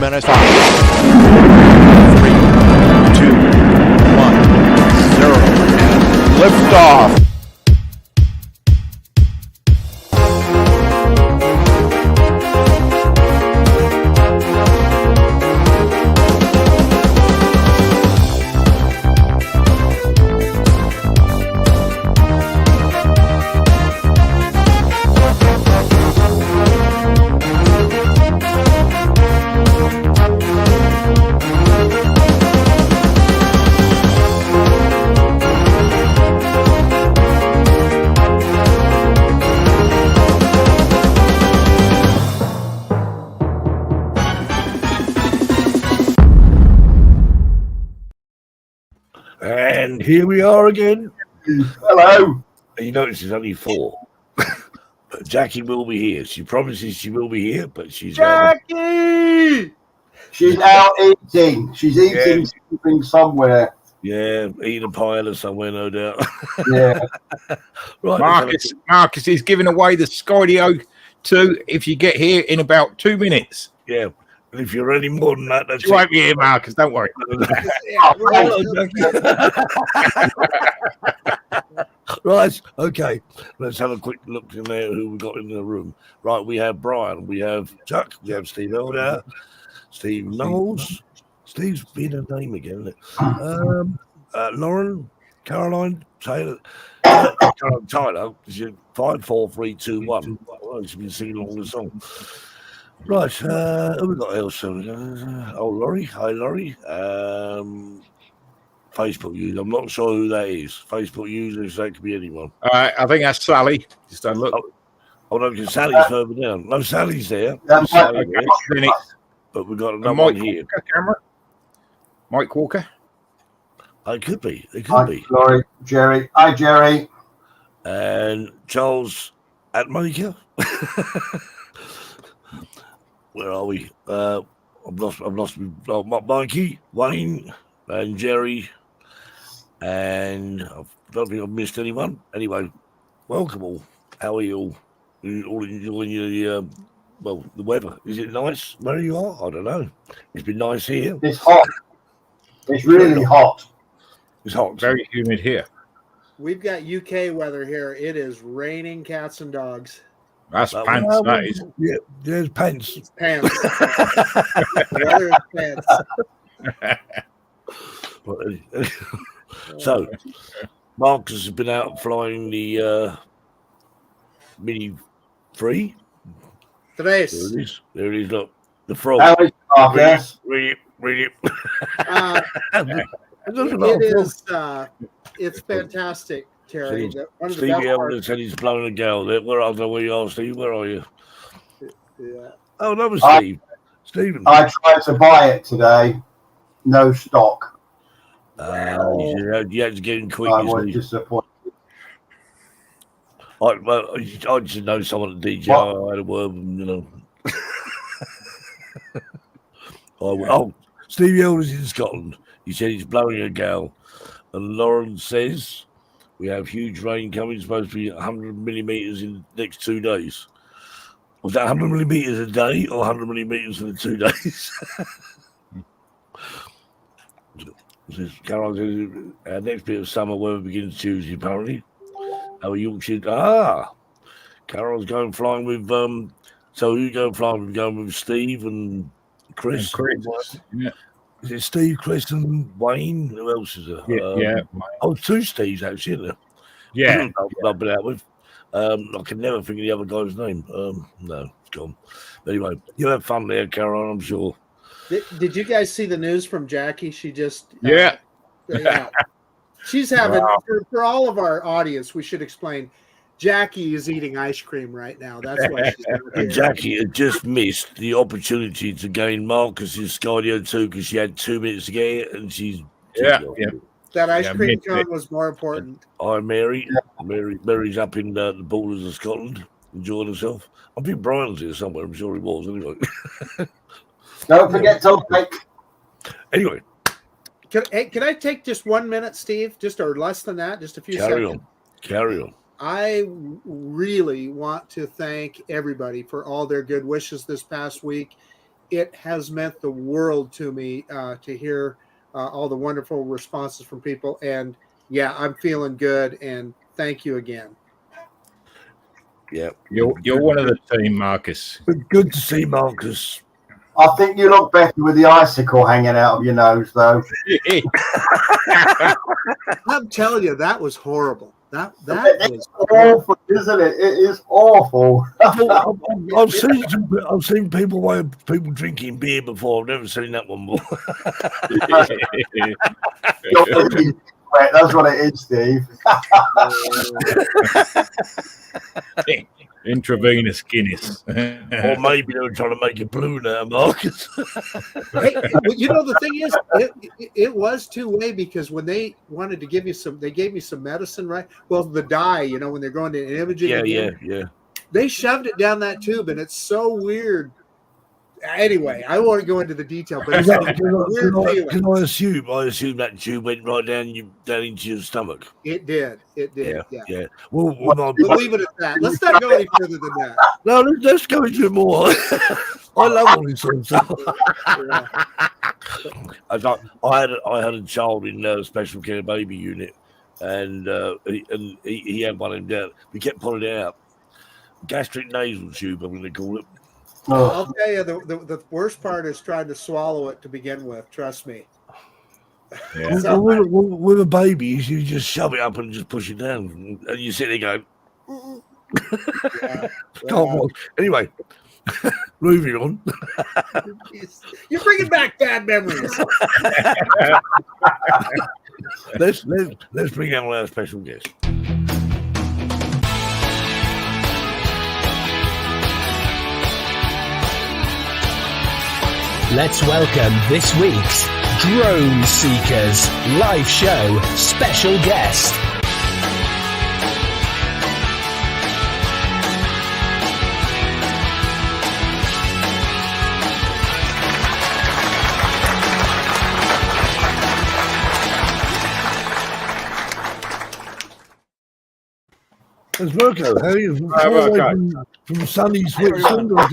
minutes off. 3, 2, 1, 0, and lift off. And here we are again. Hello. You notice there's only 4. But Jackie will be here. She promises she will be here, but she's Jackie! She's out eating. She's eating something somewhere. Yeah, eating a pile or somewhere, no doubt. Yeah. Right, Marcus is giving away the Skydio 2 if you get here in about 2 minutes. Yeah. And if you're any more than that, that's you won't be here, Marcus. Don't worry. Right, okay. Let's have a quick look in there who we got in the room. Right, we have Brian, we have Chuck, we have Steve Elder, Steve Knowles. Steve's been a name again, isn't it? Lauren, Caroline, Taylor. Tyler, 5, 4, 3, 2, 1. Well, she's been singing along the song. Right, who we got else? Laurie. Hi, Laurie. Facebook user. I'm not sure who that is. Facebook user, so that could be anyone. I think that's Sally. Just don't look. Oh no, because Sally's further down. No, Sally's there. Sally there. But we've got another one here. Camera. Mike Walker. It could be. It could be. Sorry, Jerry. Hi, Jerry. And Charles Atmaker. Where are we? I've lost Mikey, Wayne, and Jerry, and I don't think I've missed anyone. Anyway, welcome all. How are you all? You all enjoying the weather? Is it nice where you are? I don't know. It's been nice here. It's hot. It's really hot. It's hot. Very humid here. We've got UK weather here. It is raining cats and dogs. That's pants, that is. Yeah, there's pants. It's pants. Weather is pants. So, Marcus has been out flying the Mini 3. The race. There it is. Look, the frog. How is Marcus? Read it. It is. It's fantastic, Terry. Stevie Evans said he's blowing a gal. I don't know where you are, Steve. Where are you? Yeah. Oh, that was Steve. Stephen. I tried to buy it today. No stock. You had to get in quick. I was disappointed. I just know someone at DJ. I had a word, Stevie Elders in Scotland. He said he's blowing a gal. And Lauren says we have huge rain coming, supposed to be 100 millimetres in the next 2 days. Was that 100 millimetres a day or 100 millimetres in the 2 days? Caroline says our next bit of summer weather begins Tuesday, apparently. Our Yorkshire. Carol's going flying with. So who going flying with? Going with Steve and Chris. Yeah. Is it Steve, Chris, and Wayne? Who else is there? Yeah. 2 Steves actually, isn't there? Yeah. I've been out with. I can never think of the other guy's name. No, it's gone. But anyway, you'll have fun there, Caroline, I'm sure. Did you guys see the news from Jackie? She just yeah. She's having for all of our audience. We should explain. Jackie is eating ice cream right now. That's why she's and Jackie had just missed the opportunity to gain Marcus's Skydio 2 because she had 2 minutes to get it, and she's that ice cream cone was more important. Hi, Mary. Mary's up in the borders of Scotland, enjoying herself. I think Brian's here somewhere. I'm sure he was anyway. Don't forget to like. Anyway, can I take just 1 minute, Steve? Just or less than that? Just a few seconds. Carry on. I really want to thank everybody for all their good wishes this past week it has meant the world to me to hear all the wonderful responses from people. And yeah, I'm feeling good. And thank you again. Yeah, You're one of the team, Marcus. good to see Marcus. I think you look better with the icicle hanging out of your nose, though. I'm telling you, that was horrible. That It's was awful, isn't it? It is awful. I've seen people drinking beer before. I've never seen that one before. That's what it is, Steve. Intravenous Guinness. Or maybe they were trying to make it blue now, Marcus. Hey, you know, the thing is, it was two-way, because when they wanted to give you they gave me some medicine, right? Well, the dye, you know, when they're going to imaging, Yeah. they shoved it down that tube, and it's so weird. Anyway, I won't go into the detail, but it's a weird feeling. Can I assume that tube went right down into your stomach? It did. Yeah. Well, We'll leave it at that. Let's not go any further than that. no, let's go into it more. I love all this sort of stuff. I had a child in special care baby unit, and he had one in there. We kept pulling it out. Gastric nasal tube, I'm going to call it. I'll tell you, the worst part is trying to swallow it to begin with. Trust me. Yeah. So, with a baby, you just shove it up and just push it down, and you sit there going, yeah, can't watch. Anyway, moving on. You're bringing back bad memories. let's bring out our special guest. Let's welcome this week's Drone Seekers live show special guest. It's Mirko. How are you? From sunny Switzerland, or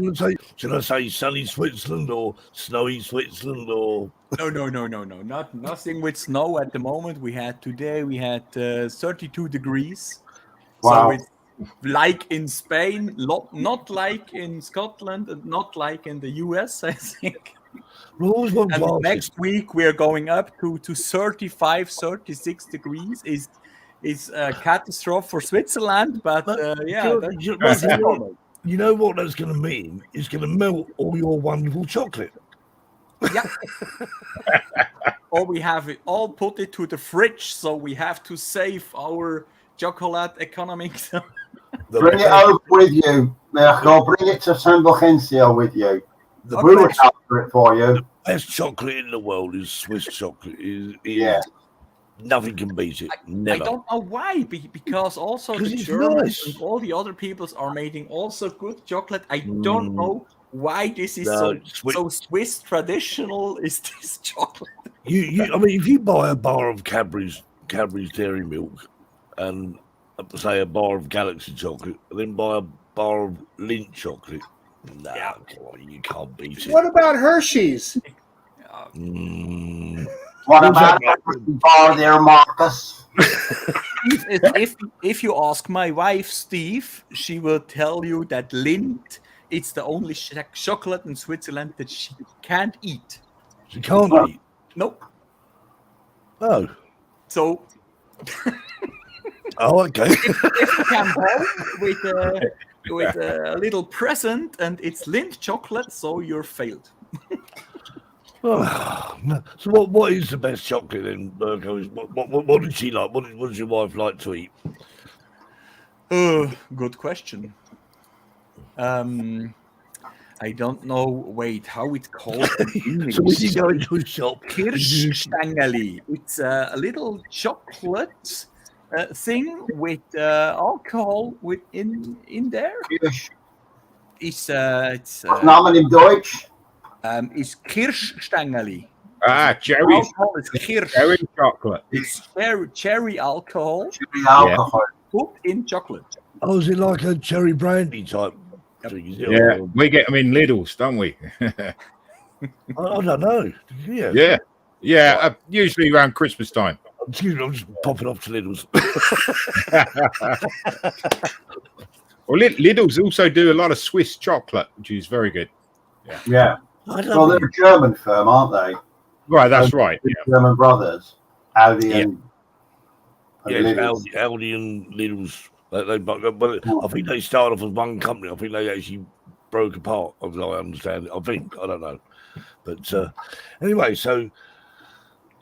should I say sunny Switzerland or snowy Switzerland or? No. Nothing with snow at the moment. We had 32 degrees. Wow. So it's like in Spain, not like in Scotland, and not like in the US, I think. And next week we're going up to 35, 36 degrees. Is a catastrophe for Switzerland, but you know what that's going to mean? It's going to melt all your wonderful chocolate. Yeah. Or we have it all put it to the fridge, so we have to save our chocolate economy. Bring it over with you, Mirko. Bring it to San Fulgencio with you. We will capture it for you. The best chocolate in the world is Swiss chocolate. Yeah. Nothing can beat it. Never. I don't know why, because also the it's Germans nice. and all the other peoples are making also good chocolate. I don't know why this is so Swiss traditional. Is this chocolate? I mean, if you buy a bar of Cadbury's Dairy Milk and say a bar of Galaxy chocolate, and then buy a bar of Lindt chocolate, you can't beat it. What about Hershey's? What about that bar there, Marcus? If you ask my wife, Steve, she will tell you that Lindt, it's the only chocolate in Switzerland that she can't eat. She can't eat? Nope. Oh. So... Oh, okay. If you come home with a little present and it's Lindt chocolate, so you're failed. So what is the best chocolate then, Mirko? What did she like? What does your wife like to eat? Good question. I don't know. Wait, how it's called in English? So when you go into a shop, Kirschstängeli. It's a little chocolate thing with alcohol in there. It's Namen in Deutsch. Is Kirschstängeli. Cherry. Alcohol is Kirsch. Cherry chocolate. It's cherry alcohol. Cherry alcohol. Put in chocolate. Oh, is it like a cherry brandy type thing? Yeah, we get them in Lidl's, don't we? I don't know. Yeah. Usually around Christmas time. Excuse me, I'm just popping off to Lidl's. Well, Lidl's also do a lot of Swiss chocolate, which is very good. Yeah. I Well, they're a German firm, aren't they? Right, that's right. The German brothers, Audi Yeah. and Yes, Lidl's. Audi and Lidl's. But I think they started off as one company. I think they actually broke apart, as I understand it. I don't know. But anyway, so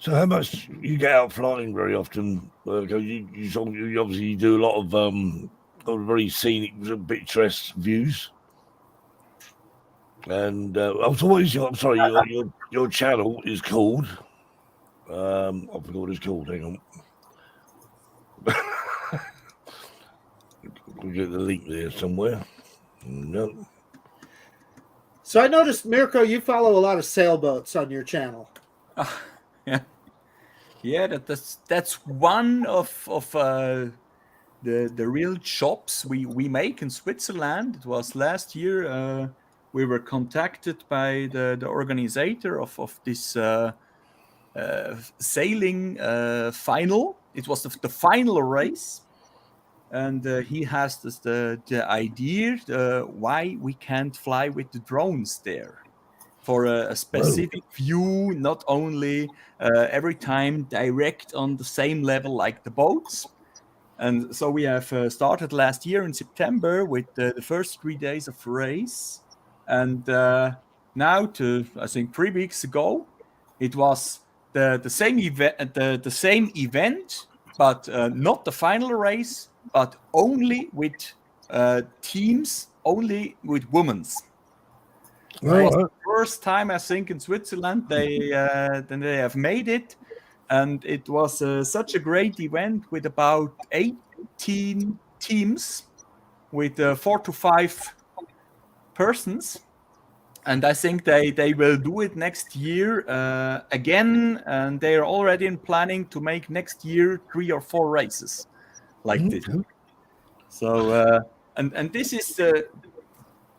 how much you get out flying very often? You obviously do a lot of very scenic, picturesque views. And so what is your? I'm sorry, your channel is called. I forgot what it's called. Hang on. We'll get the link there somewhere. No. So I noticed, Mirko, you follow a lot of sailboats on your channel. Yeah, that's one of the real jobs we make in Switzerland. It was last year. We were contacted by the organizer of this sailing final. It was the final race. And he has the idea why we can't fly with the drones there for a specific view, not only every time direct on the same level like the boats. And so we have started last year in September with the first 3 days of race. And now I think 3 weeks ago, it was the same event, but not the final race, but only with teams, only with women's. It was the first time, I think, in Switzerland they have made it, and it was such a great event with about 18 teams with 4 to 5 persons. And I think they will do it next year again, and they are already planning to make next year 3 or 4 races like this. So and this is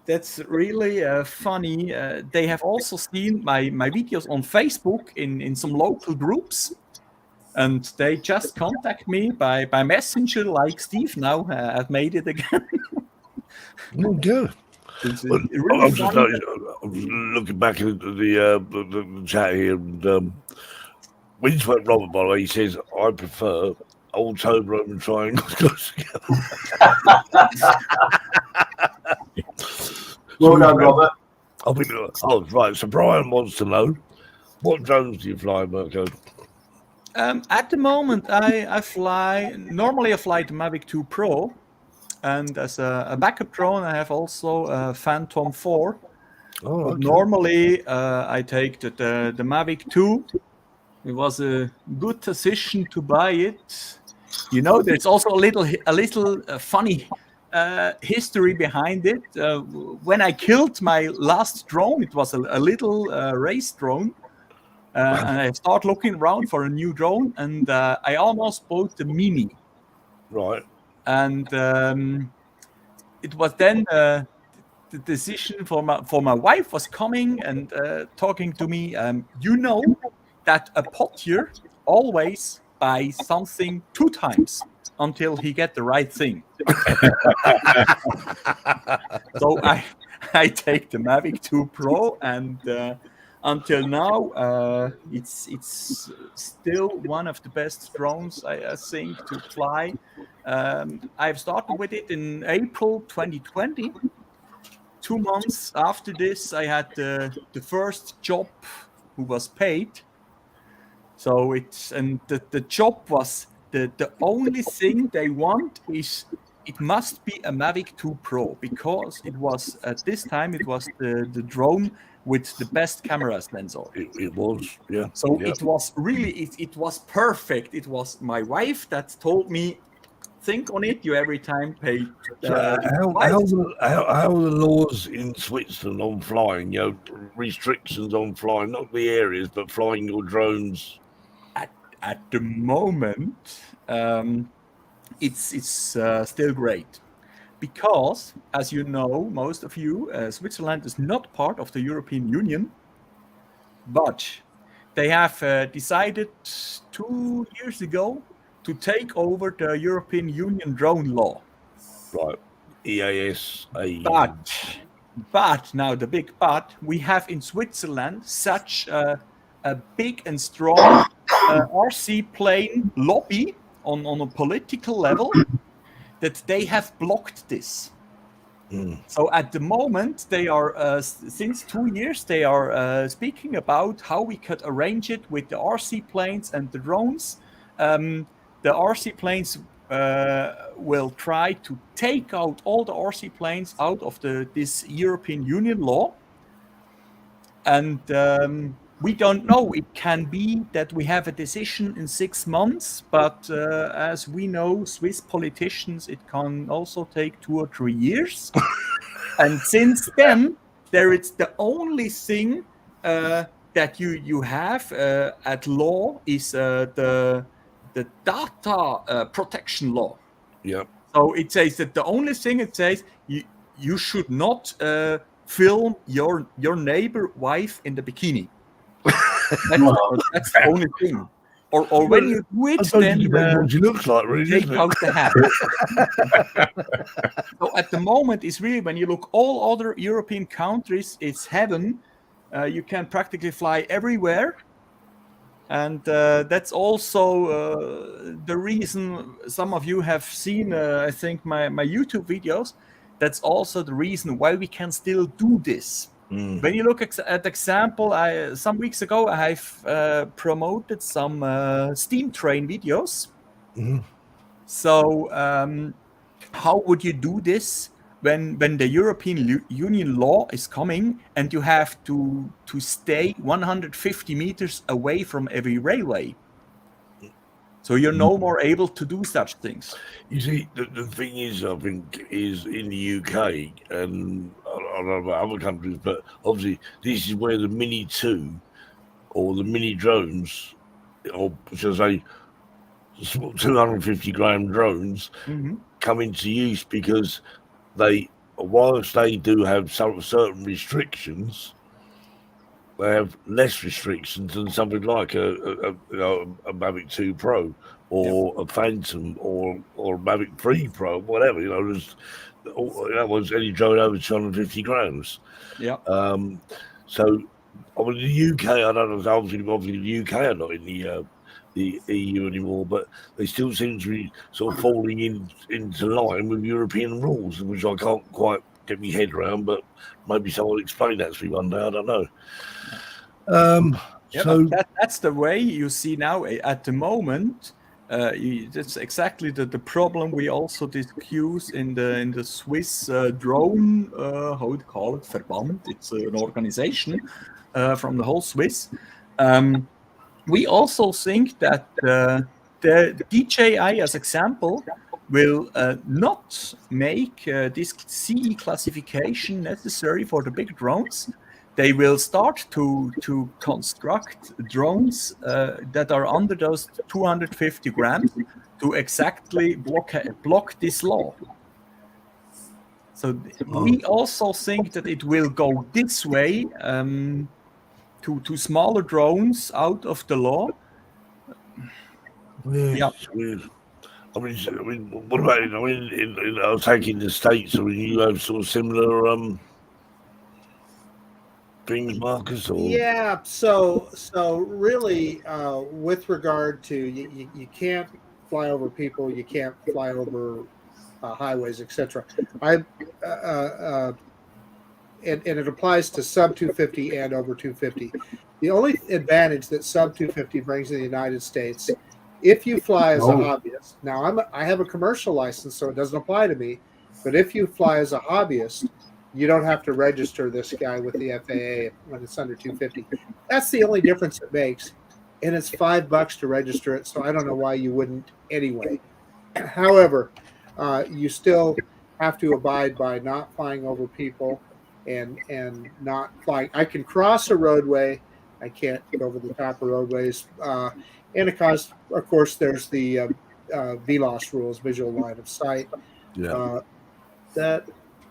that's really funny. They have also seen my videos on Facebook in some local groups, and they just contact me by messenger, like Steve now have made it again. Good. It's Well, really I'm just funny. looking back at the chat here, and when you spoke Robert, by the way, he says, I prefer old Toblerone triangles close together. Well done, Robert. Right. So Brian wants to know, what drones do you fly, Mirko? At the moment, I fly the Mavic 2 Pro, and as a backup drone, I have also a Phantom 4. Oh, okay. Normally, I take the Mavic 2. It was a good decision to buy it. You know, there's also a little funny history behind it. When I killed my last drone, it was a little race drone. And I started looking around for a new drone, and I almost bought the Mini. Right. And it was then the decision for my wife was coming and talking to me. You know that a Potjer always buys something 2 times until he get the right thing. So I take the Mavic 2 Pro, and until now it's still one of the best drones I think to fly. I've started with it in April 2020. 2 months after this, I had the first job who was paid. So the job was the only thing they want is it must be a Mavic 2 Pro, because it was at this time it was the drone with the best camera sensor. It was, yeah. So yeah. it was really it was perfect. It was my wife that told me, think on it. You every time pay. How are the laws in Switzerland on flying? You know, restrictions on flying, not the areas, but flying your drones. At the moment, it's still great, because, as you know, most of you, Switzerland is not part of the European Union. But they have decided 2 years ago to take over the European Union drone law. Right. EASA. But now the big but, we have in Switzerland such a big and strong RC plane lobby on a political level that they have blocked this. So at the moment, they are, since 2 years, they are speaking about how we could arrange it with the RC planes and the drones. The RC planes will try to take out all the RC planes out of this European Union law. And we don't know. It can be that we have a decision in 6 months, but as we know, Swiss politicians, it can also take 2 or 3 years. And since then, there is the only thing that you have at law is the data protection law. Yeah. So it says that the only thing it says you should not film your neighbor wife in the bikini. That's the only thing. Or when you do it, then what she looks like, really, take out the hat. So at the moment, it's really, when you look all other European countries, it's heaven. You can practically fly everywhere. And that's also the reason some of you have seen, I think, my YouTube videos. That's also the reason why we can still do this. When you look at example, some weeks ago, I've promoted some steam train videos. So how would you do this when the European Union law is coming and you have to stay 150 meters away from every railway? So you're no more able to do such things. You see, the thing is, I think, is in the UK and I don't know about other countries, but obviously this is where the Mini 2 or the mini drones, or should I say 250 gram drones, come into use, because they, whilst they do have some certain restrictions, they have less restrictions than something like a Mavic 2 Pro or a Phantom or a Mavic 3 Pro, whatever. There's any drone over 250 grams. Yeah. So, I mean, the UK, I don't know. Obviously, the UK are not in the EU anymore, but they still seem to be sort of falling into line with European rules, which I can't quite get my head around. But maybe someone will explain that to me one day. I don't know. So that's the way you see now at the moment. That's exactly the problem we also discuss in the Swiss drone, how would you call it, Verband. It's an organization from the whole Swiss. We also think that the DJI, as example, will not make this CE classification necessary for the big drones. They will start to construct drones that are under those 250 grams to exactly block this law. So we also think that it will go this way to smaller drones out of the law. Yeah. I mean, what about I was taking the States. I mean, you have sort of similar things, Marcus? Or? Yeah. So really, with regard to you can't fly over people, you can't fly over highways, etc. And it applies to sub 250 and over 250. The only advantage that sub 250 brings in the United States, if you fly as a hobbyist, now I have a commercial license, so it doesn't apply to me, but if you fly as a hobbyist, you don't have to register this guy with the FAA when it's under 250. That's the only difference it makes, and it's $5 to register it, so I don't know why you wouldn't anyway. However, you still have to abide by not flying over people and not flying. I can cross a roadway. I can't get over the top of roadways. And of course, there's the VLOS rules, visual line of sight. Yeah. That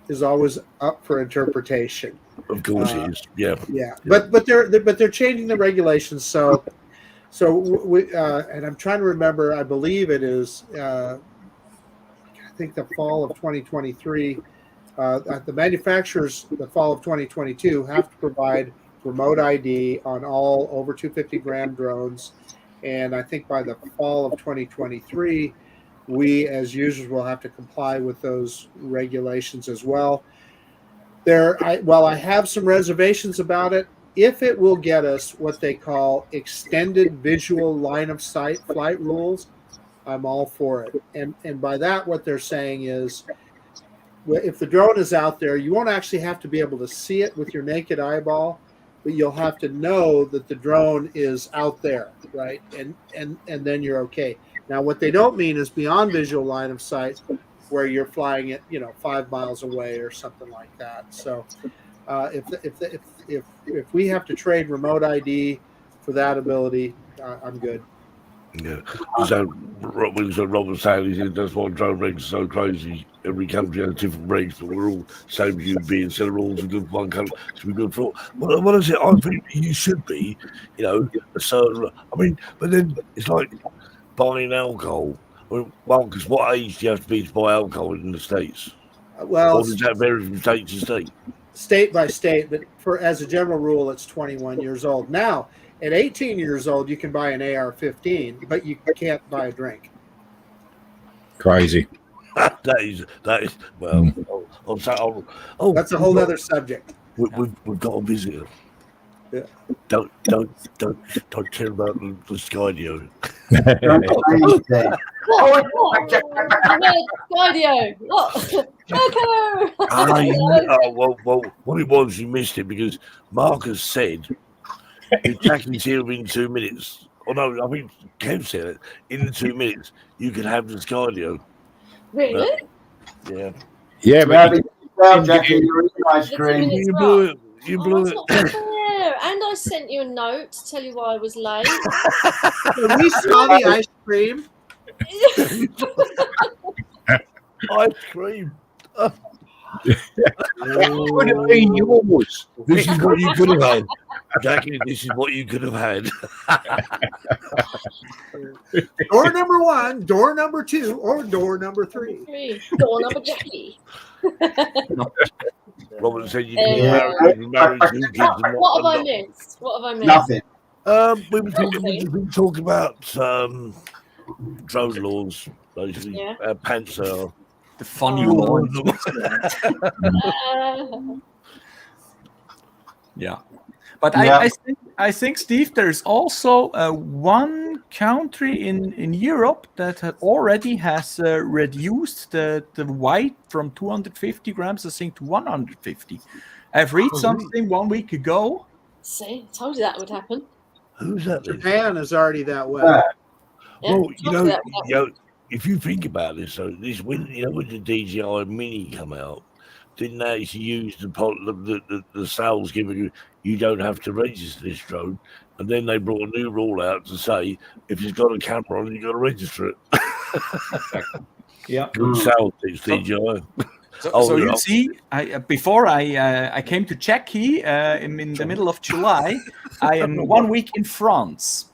is always up for interpretation. Of course it is. Yeah. Yeah, but they're changing the regulations. So we and I'm trying to remember. I believe it is. I think the fall of 2023. The manufacturers, the fall of 2022, have to provide remote ID on all over 250 gram drones, and I think by the fall of 2023, we as users will have to comply with those regulations as well. I have some reservations about it. If it will get us what they call extended visual line of sight flight rules, I'm all for it. And by that, what they're saying is, if the drone is out there, you won't actually have to be able to see it with your naked eyeball, but you'll have to know that the drone is out there, right? And then you're okay. Now, what they don't mean is beyond visual line of sight, where you're flying it, 5 miles away or something like that. So, if we have to trade remote ID for that ability, I'm good. Yeah. So Rob was saying, he said that's why drone regs are so crazy. Every country has different regs, but we're all same as you be instead of rules are good for one country to be good for all. What is it? I think you should be, a certain. I mean, but then it's like buying alcohol. Well, because what age do you have to be to buy alcohol in the States? Well, or does that vary from state to state? State by state, but as a general rule, it's 21 years old. Now, at 18 years old, you can buy an AR-15, but you can't buy a drink. Crazy. That is. Well, That's a whole other subject. We've got a visitor. Yeah. Don't tell about the Skydio. Skydio. What? Well, what it was, you missed it because Marcus said Jackie's here in 2 minutes. Oh no, I think Kev said it. In the 2 minutes, you can have the Skydio. Really? Yeah. Yeah, but Jackie, you're eating ice cream. You blew it. You blew that's it. not fair. And I sent you a note to tell you why I was late. We saw the ice cream. Ice cream. That would have been yours. This is what you could have had. Jackie, this is what you could have had. Door number 1, door number 2, or door number 3. Door number Jackie. Robert said you can marry 2 kids. What have I missed? What have I missed? Nothing. We were talking about drone laws, basically. Yeah. Panzer. The funny laws. Yeah. But Yeah. I think, Steve, there's also one country in Europe that already has reduced the weight from 250 grams, I think, to 150. I've read something 1 week ago. See, I told you that would happen. Who's that? Japan is already that way. Yeah, Well, if you think about this, so this when the DJI Mini come out, didn't they actually use the sales giving you don't have to register this drone, and then they brought a new rule out to say if it's got a camera on, you got to register it. Yeah. Good sales, it's DJI. So you see, before I came to Czechia in the middle of July, I am 1 week in France,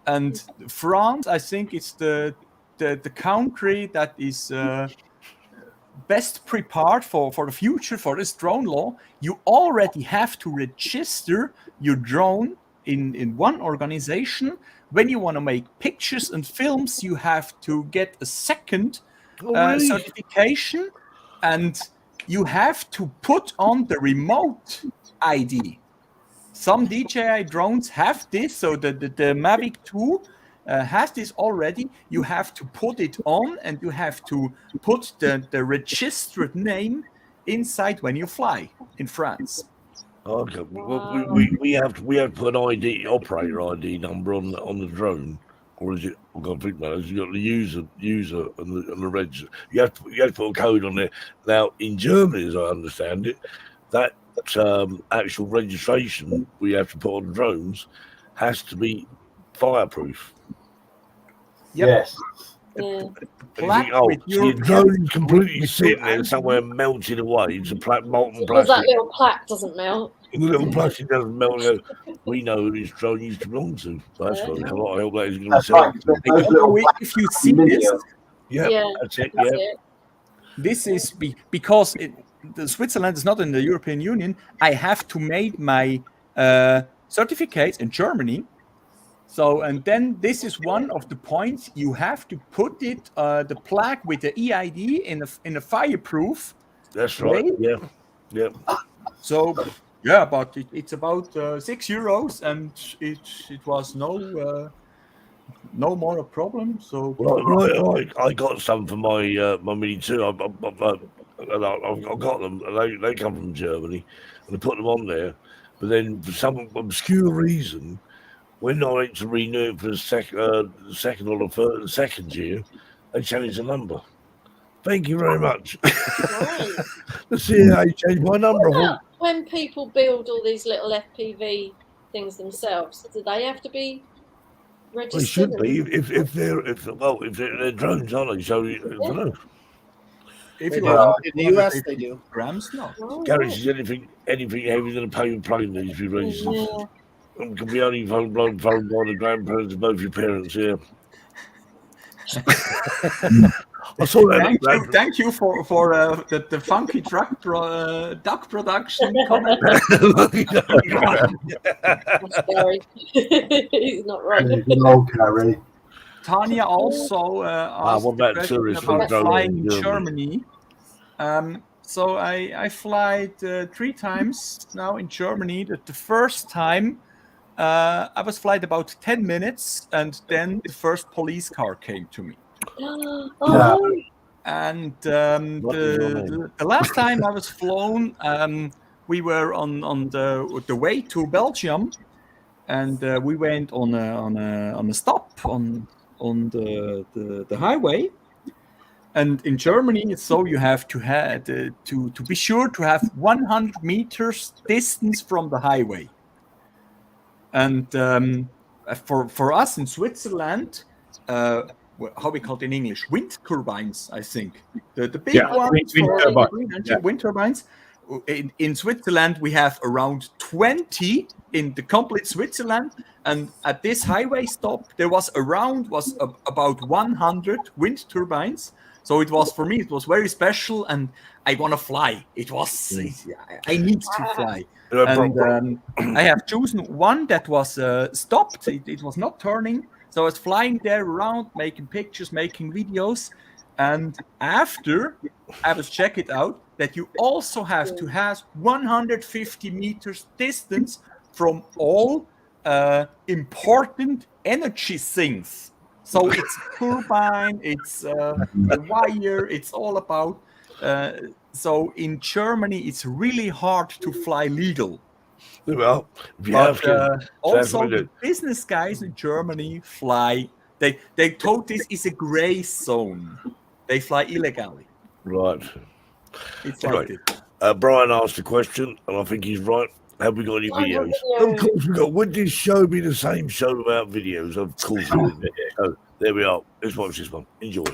and France, I think it's the country that is best prepared for the future for this drone law. You already have to register your drone in one organization. When you want to make pictures and films, you have to get a second certification, and you have to put on the remote ID. Some DJI drones have this, so the Mavic 2 has this already. You have to put it on, and you have to put the registered name inside when you fly in France. Okay, well, we have to put an ID, operator ID number on the drone, or is it? I've got to think about it. You got the user and the register. You have to put a code on there. Now in Germany, as I understand it, that actual registration we have to put on drones has to be fireproof. Yes. Yeah. Plaque Oh, with so your your drone is completely with sitting your there somewhere melted away. It's a molten Because that plastic. little plaque doesn't melt. The little plastic doesn't melt. And go, we know who this drone used to belong to. That's Yeah. right. A lot of help that is going to That's sell. right. I Those don't little know black if you see this. video. Yeah, Yeah. that's it. That's Yeah. it. This is because the Switzerland is not in the European Union. I have to make my certificates in Germany. So, and then this is one of the points you have to put it the plaque with the EID in a fireproof That's right. way. Yeah. Yeah. So yeah, but it's about €6, and it was no more a problem. So Right. I got some for my my Mini 2. I've got them. And they come from Germany, and I put them on there. But then, for some obscure reason, when I went to renew it for the second or the second year, they changed the number. Thank you very much. Right. The CIA changed my number. What about when people build all these little FPV things themselves? Do they have to be registered? They should be if they're drones, aren't they? So I don't know. if They you do. are In the US, they do. grams, no. Oh, Garage is anything heavier than a paper plane needs to be registered. yeah. It can be only phone by the grandparents of both your parents. Yeah. I saw that. Thank you for the funky duck production comment. That's scary. He's not right. No, Carrie. Tanya also asked what about the question tourists about from flying in Germany? Germany. So I flied 3 times now in Germany. The first time I was flight about 10 minutes, and then the first police car came to me. Oh, And the last time I was flown, we were on the way to Belgium, and we went on a stop on the highway. And in Germany, so you have to be sure to have 100 meters distance from the highway. And for us in Switzerland, how we call it in English, wind turbines, I think. The big ones for wind turbines. In Switzerland, we have around 20 in the complete Switzerland. And at this highway stop, there was about 100 wind turbines. So it was, for me, it was very special, and I want to fly. I need to fly. And I have chosen one that was stopped. It was not turning. So I was flying there around, making pictures, making videos. And after, I was check it out that you also have to have 150 meters distance from all important energy things. So it's turbine, it's the wire, it's all about. So in Germany, it's really hard to fly legal. Well, also the business guys in Germany fly. They told this is a gray zone. They fly illegally. Right. It's Anyway, like it. Brian asked a question, and I think he's right. Have we got any videos? Of course we got. Would this show be the same show without videos? Of course we would. So there we are. Let's watch this one. Enjoy.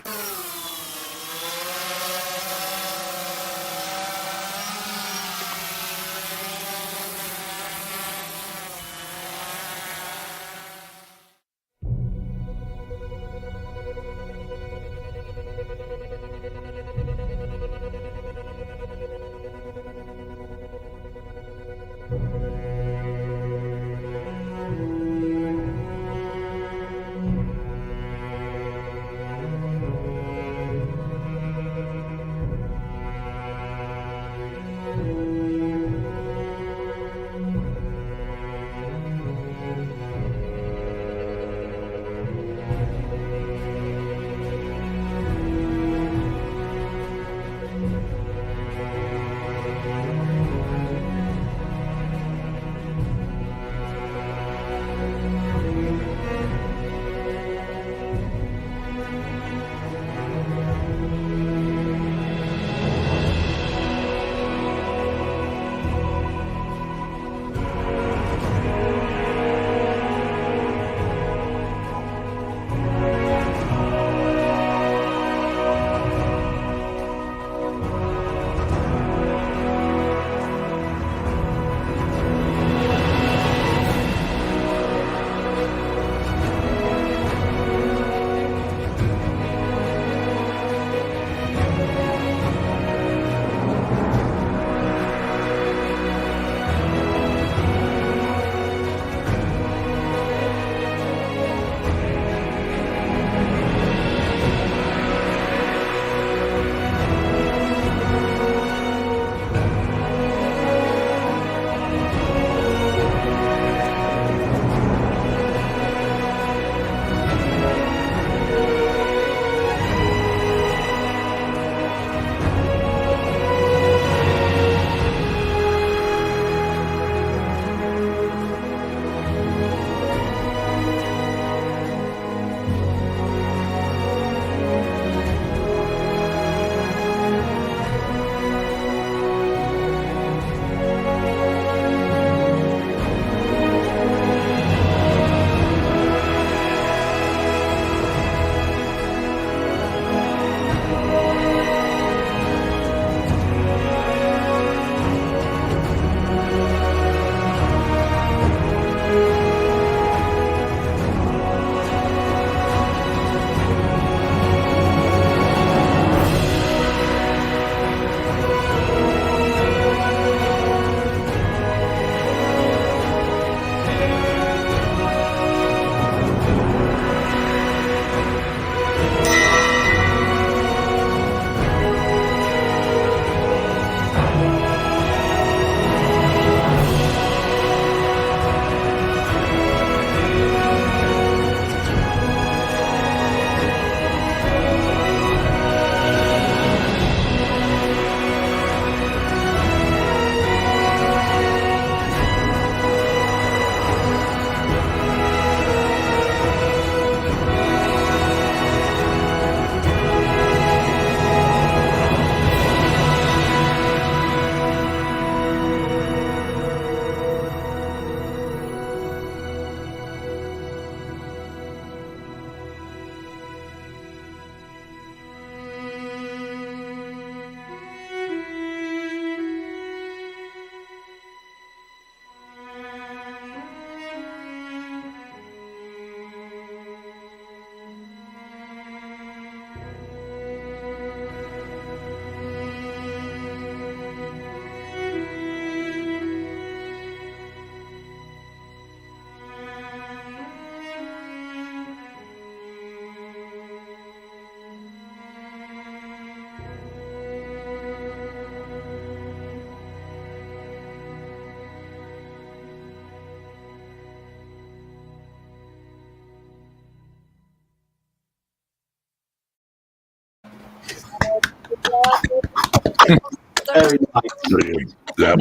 Very nice. Brilliant. Yeah.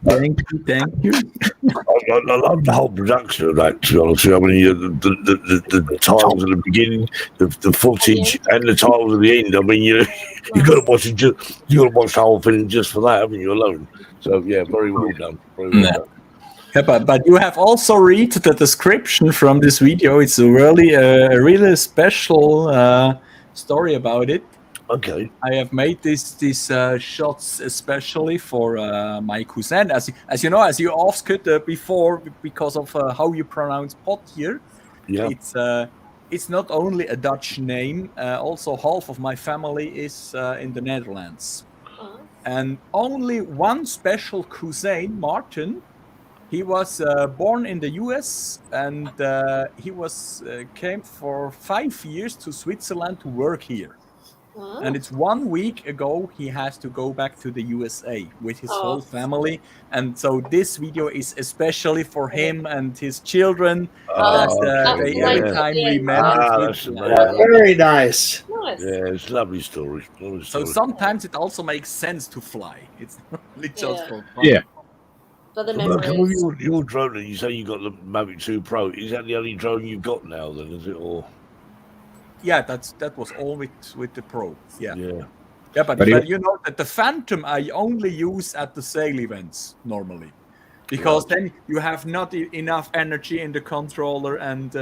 Thank you. I love the whole production of that, to be honest with you. I mean, the titles at the beginning, the footage, and the titles at the end. I mean, you got to watch it. You got to watch the whole thing just for that, haven't you? Alone. So yeah, very well done. Very well done. Yeah, but you have also read the description from this video. It's a really special story about it. Okay. I have made these shots especially for my cousin, as you know, as you asked before, because of how you pronounce Potjer. Yeah. It's not only a Dutch name. Also, half of my family is in the Netherlands, and only one special cousin, Martin. He was born in the U.S. and he came for 5 years to Switzerland to work here. And it's 1 week ago he has to go back to the USA with his whole family. And so this video is especially for him and his children that they every time remember. Very nice. Yeah, it's a lovely story. So sometimes it also makes sense to fly. It's not only just for fun. Yeah. For the So, memories. your drone, you say you got the Mavic 2 Pro. Is that the only drone you've got now, then, is it? Or Yeah, that was all with the Pro. Yeah. Yeah. But you know that the Phantom I only use at the sail events normally, because then you have not enough energy in the controller, and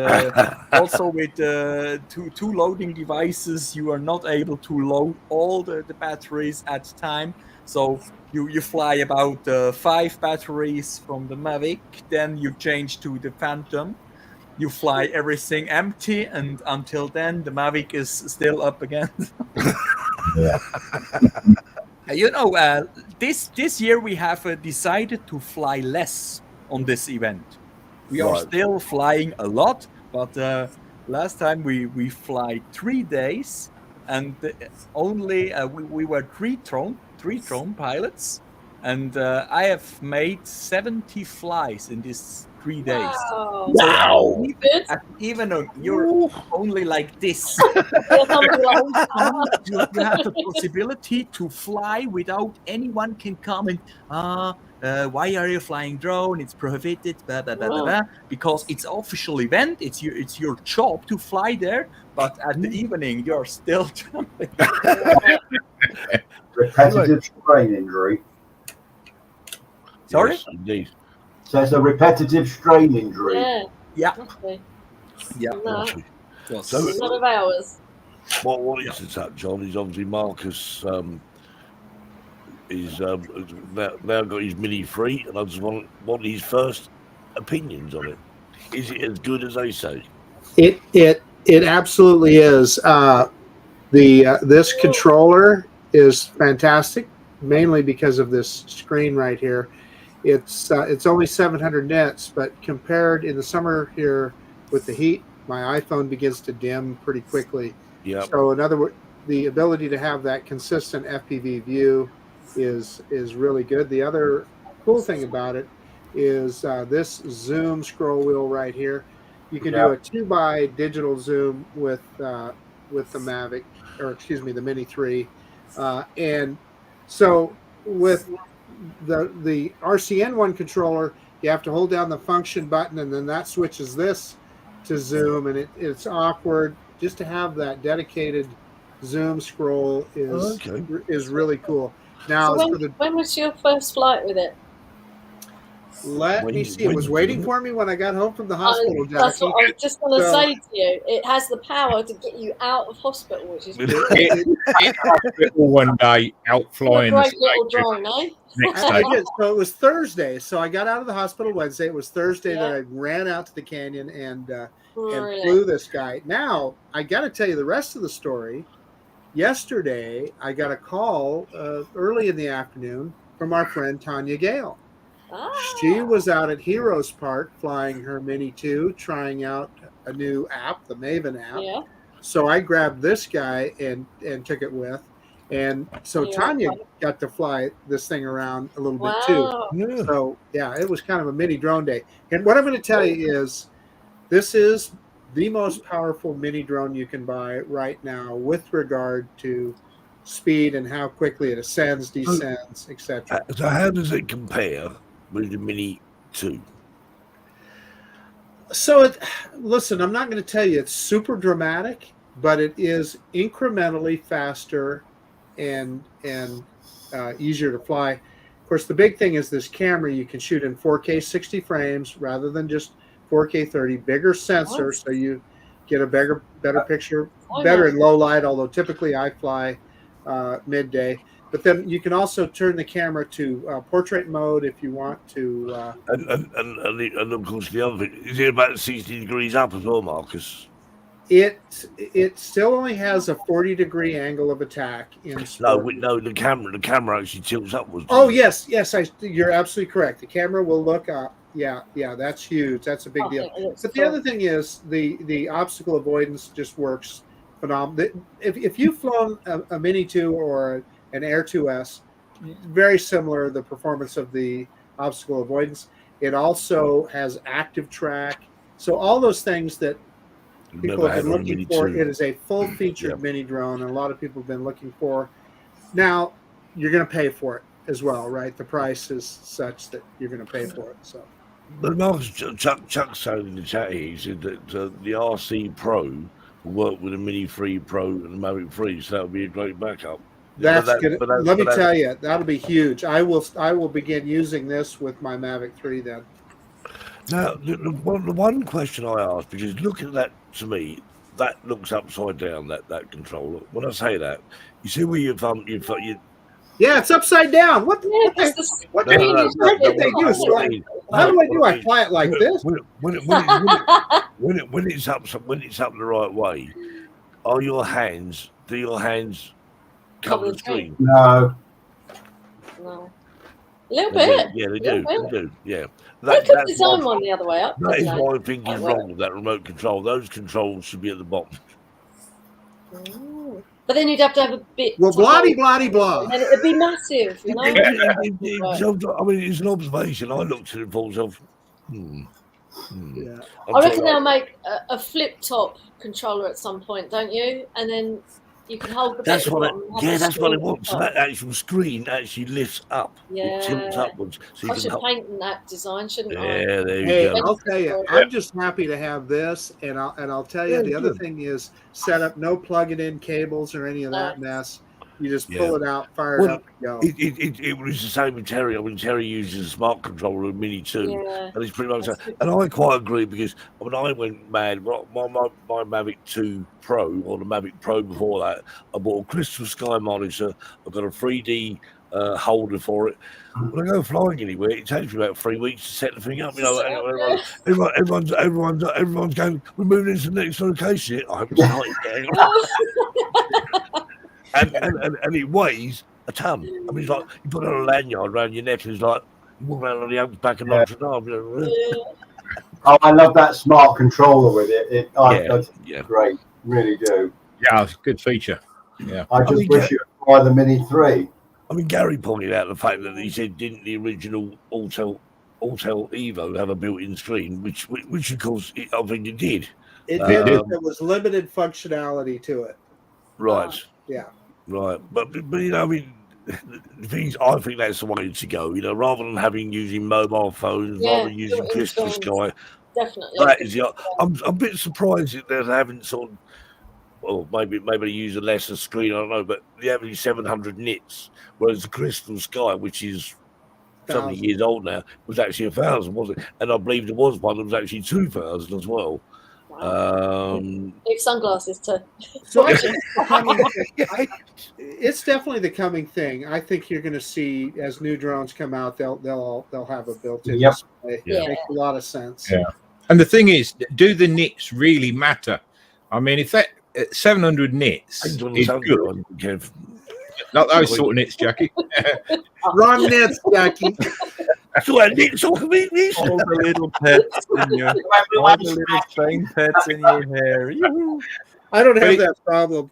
also with two loading devices, you are not able to load all the batteries at time. So you fly about 5 batteries from the Mavic, then you change to the Phantom. You fly everything empty, and until then, the Mavic is still up again. You know, this year we have decided to fly less on this event. We are still flying a lot, but last time we fly 3 days, and only we were three drone pilots, and I have made 70 flies in these 3 days. Wow. Even though you're only like this, you have the possibility to fly without anyone can comment. Why are you flying drone? It's prohibited. Blah, blah, blah, blah, blah. Because it's official event. It's your job to fly there. But at the evening, you're still jumping. Repetitive strain injury. Sorry? Yes, indeed. So it's a repetitive strain injury. Yeah. Okay. Yeah. No. So, A lot of hours. what I wanted to touch on is obviously Marcus is now got his Mini 3, and I just want his first opinions on it. Is it as good as they say? It absolutely is. This controller is fantastic, mainly because of this screen right here. It's only 700 nits, but compared in the summer here with the heat, my iPhone begins to dim pretty quickly. Yeah. So in other words, the ability to have that consistent FPV view is really good. The other cool thing about it is this zoom scroll wheel right here. You can do a 2x digital zoom with the Mavic, or excuse me, the Mini 3, and so with the RCN1 controller, you have to hold down the function button, and then that switches this to zoom, and it's awkward. Just to have that dedicated zoom scroll is really cool. Now, So when was your first flight with it? Let me see. It was waiting for me when I got home from the hospital, Jackie. That's what I was just going to say to you. It has the power to get you out of hospital, which is good. One day out flying. Great little drone, eh? Next day. So it was Thursday. So I got out of the hospital Wednesday. It was Thursday that I ran out to the canyon and flew this guy. Now, I got to tell you the rest of the story. Yesterday, I got a call early in the afternoon from our friend Tanya Gale. She was out at Heroes Park flying her Mini 2, trying out a new app, the Maven app. Yeah. So I grabbed this guy and took it with. And so Tanya got to fly this thing around a little bit too. Yeah. So yeah, it was kind of a mini drone day. And what I'm going to tell you is this is the most powerful mini drone you can buy right now with regard to speed and how quickly it ascends, descends, etc. So how does it compare with the Mini 2? So, listen, I'm not going to tell you it's super dramatic, but it is incrementally faster and easier to fly. Of course, the big thing is this camera. You can shoot in 4K 60 frames rather than just 4K 30. Bigger sensor, so you get a better picture, better in low light. Although typically I fly midday. But then you can also turn the camera to portrait mode if you want to. And of course, the other thing is it about 60 degrees up as well, Marcus? It still only has a 40-degree angle of attack in sport. No, the camera actually tilts upwards. Oh yes, you're absolutely correct. The camera will look up. Yeah, that's huge. That's a big deal. But the other thing is the obstacle avoidance just works phenomenal. If you've flown a Mini 2 or an Air 2S, very similar the performance of the obstacle avoidance. It also has active track. So all those things that people have been looking for. It is a full-featured mini drone, and a lot of people have been looking for. Now, you're going to pay for it as well, right? The price is such that you're going to pay for it. So, but Marcus, Chuck said in the chat here, he said that the RC Pro will work with the Mini 3 Pro and the Mavic 3, so that would be a great backup. Let me tell you, that'll be huge. I will begin using this with my Mavic 3 then. Now, the one question I asked, because look at that, to me, that looks upside down, that controller. When I say that, you see where you've yeah, it's upside down. What did they do? How do I do? I fly it like this. When it's up the right way, do your hands cover the screen? No. A little bit. Yeah, they do. Yeah. They could design one the other way up. That is why I think is wrong with that remote control. Those controls should be at the bottom. But then you'd have to have a bit. Well, blah. And it'd be massive, you know? I mean, it's an observation. I looked at it for myself. Yeah. I reckon they'll make a flip-top controller at some point, don't you? And then you can hold the that's what I want. So that actual screen actually lifts up. Yeah. It tilts upwards. So I should paint in that design, shouldn't I? Yeah, there you go. I'll tell you, I'm just happy to have this, and I'll tell you the other thing is set up no plugging in cables or any of that mess. You just pull it out, fire it up, and go. It was the same with Terry. I mean, Terry uses a smart controller with Mini 2, and it's pretty much that. And I quite agree because when I went mad, my Mavic 2 Pro, or the Mavic Pro before that, I bought a Crystal Sky monitor. I've got a 3D holder for it. When I go flying anywhere, it takes me about 3 weeks to set the thing up. You know, everyone's going, we're moving into the next location. I haven't started yet. And it weighs a ton. I mean, it's like you put it on a lanyard around your neck, and it's like you walk around on the back of Notre Dame. Oh, I love that smart controller with it. It's great, really do. Yeah, it's a good feature. Yeah, I wish you would buy the Mini 3. I mean, Gary pointed out the fact that he said, didn't the original Autel Evo have a built-in screen, which of course I think it did. It did. There was limited functionality to it. Right. Yeah. Right, but you know, I mean, the things I think that's the way to go. You know, rather than using mobile phones, rather than using Crystal Sky. Definitely. That is I'm a bit surprised that they haven't sort of, well, maybe they use a lesser screen. I don't know, but the average 700 nits, whereas the Crystal Sky, which is 70 years old now, was actually 1,000, wasn't it? And I believe there was one that was actually 2,000 as well. Wow. Need sunglasses too. So it's definitely the coming thing. I think you're going to see as new drones come out, they'll have a built-in display. Yeah. It makes a lot of sense. Yeah. And the thing is, do the nits really matter? I mean, if that 700 nits is good, not those sort of nits, Jackie. Wrong nits, Jackie. So nits off me, please. All the little pets in your, all the little train pets in your hair. I don't have that problem.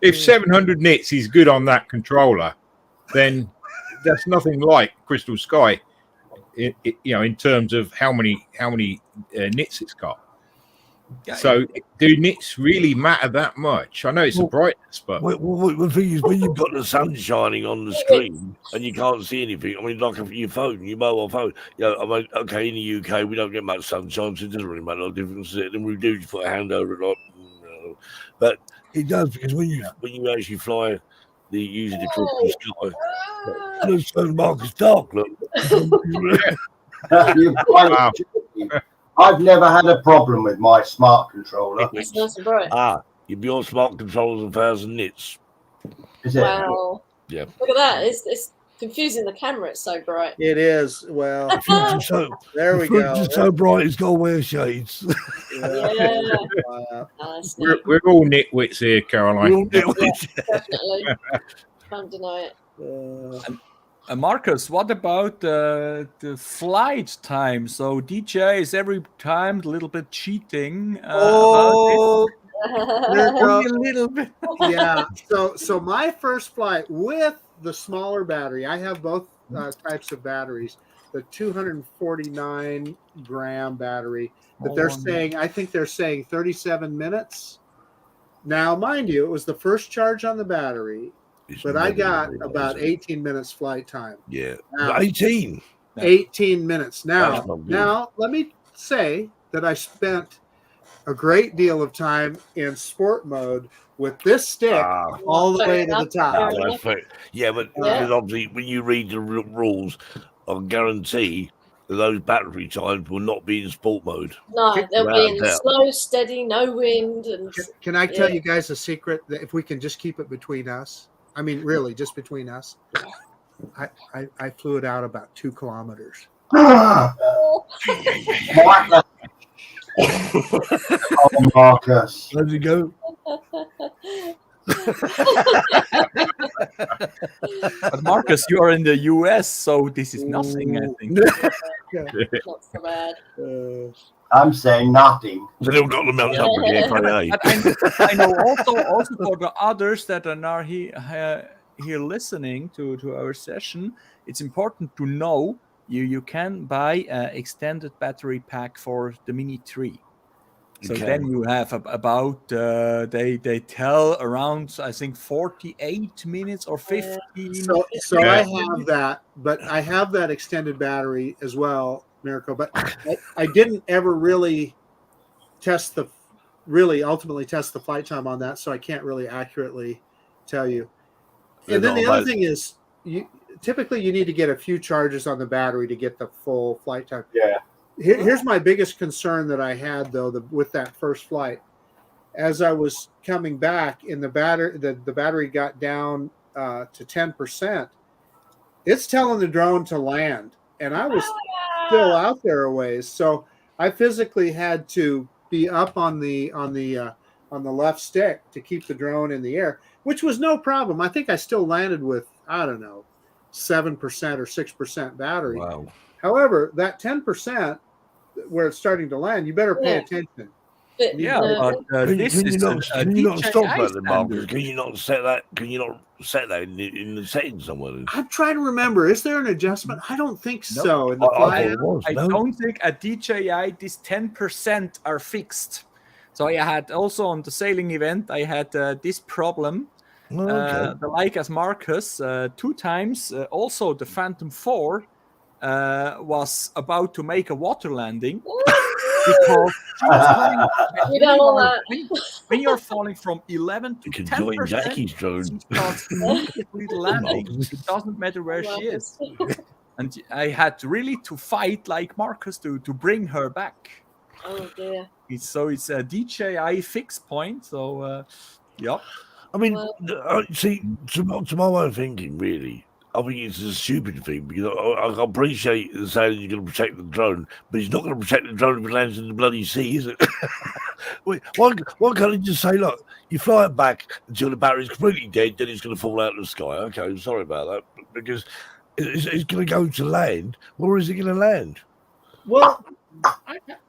If 700 nits is good on that controller, then that's nothing like Crystal Sky. In terms of how many nits it's got. So, do nits really matter that much? I know it's a brightness, but the thing is, when you've got the sun shining on the screen and you can't see anything, I mean, like your phone, your mobile phone, I mean, okay, in the UK, we don't get much sunshine, so it doesn't really make a lot of difference. Then we do just put a hand over it, like, but it does, because when you actually fly using the crystal sky, it's so dark, it's dark, look. Wow. I've never had a problem with my smart controller. It's nice and bright. Your smart controller's 1,000 nits. Is it? Wow. Yeah. Look at that. It's confusing the camera. It's so bright. It is. Well, there we go. It's so bright, it's got to wear shades. Yeah. We're all nitwits here, Caroline. We're all nitwits. Yeah, definitely. Can't deny it. Marcus, what about the flight time? So DJ is every time a little bit cheating. About only a little bit. Yeah. So my first flight with the smaller battery, I have both types of batteries. The 249 gram battery that they're saying, I think they're saying 37 minutes. Now, mind you, it was the first charge on the battery. But I got about 18 minutes flight time. Yeah. Now, 18 minutes. Now, let me say that I spent a great deal of time in sport mode with this stick all the way to the top. That's fair. Yeah, but obviously when you read the rules, I guarantee that those battery times will not be in sport mode. No, they'll be in slow, steady, no wind. And can I tell you guys a secret that if we can just keep it between us? I mean, really, just between us. I flew it out about 2 kilometers. Oh, Marcus. How'd you go? But Marcus, you are in the US, so this is nothing, I think. not so bad. I'm saying nothing. They don't got the mountain up again. I know also for the others that are now here listening to our session, it's important to know you can buy an extended battery pack for the Mini 3. So then you have about they tell around, I think, 48 minutes or 15. So I have that, but I have that extended battery as well, Mirko. But I didn't ever really ultimately test the flight time on that, so I can't really accurately tell you. And then the other thing is, typically you need to get a few charges on the battery to get the full flight time. Yeah. Here's my biggest concern that I had, though, with that first flight. As I was coming back, and the battery got down to 10%, it's telling the drone to land, and I was still out there a ways. So I physically had to be up on the left stick to keep the drone in the air, which was no problem. I think I still landed with, I don't know, 7% or 6% battery. Wow. However, that 10% where it's starting to land, you better pay attention. But, Can you not stop that, then, Marcus? Can you not set that? Can you not set that in the settings somewhere? I'm trying to remember. Is there an adjustment? I don't think so. In the I don't think at DJI these 10% are fixed. So I had also on the sailing event, I had this problem. Like as Marcus, 2 times. Also, the Phantom 4 was about to make a water landing because she was when you're falling from 11 to 10%, she starts immediately landing. It doesn't matter where she is. And I had really to fight like Marcus to bring her back. Oh dear. It's a DJI fixed point. So, yeah. I mean, see, to my way of thinking, really, I think it's a stupid thing because I appreciate saying you're going to protect the drone, but it's not going to protect the drone if it lands in the bloody sea, is it? Why can't it just say, look, you fly it back until the battery's completely dead, then it's going to fall out of the sky? Okay, I'm sorry about that, because it's going to go to land. Where is it going to land? Well,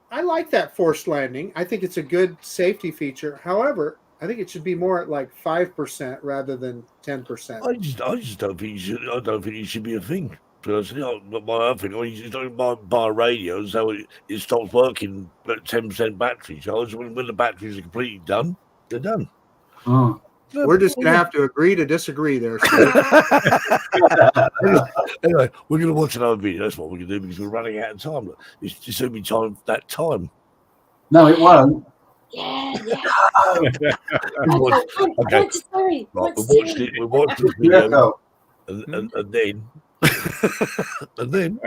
I like that forced landing. I think it's a good safety feature. However, I think it should be more at like 5% rather than 10%. I just don't think it should. I don't think it should be a thing. So I said, not my own thing. You just don't buy a radio, so it stops working at 10% battery charge. When the batteries are completely done, they're done. We're just going to have to agree to disagree there, Steve. Anyway, we're going to watch another video. That's what we're going to do because we're running out of time. It's just going to be time that time. No, it won't. Yeah. We watched this video, and then, and then.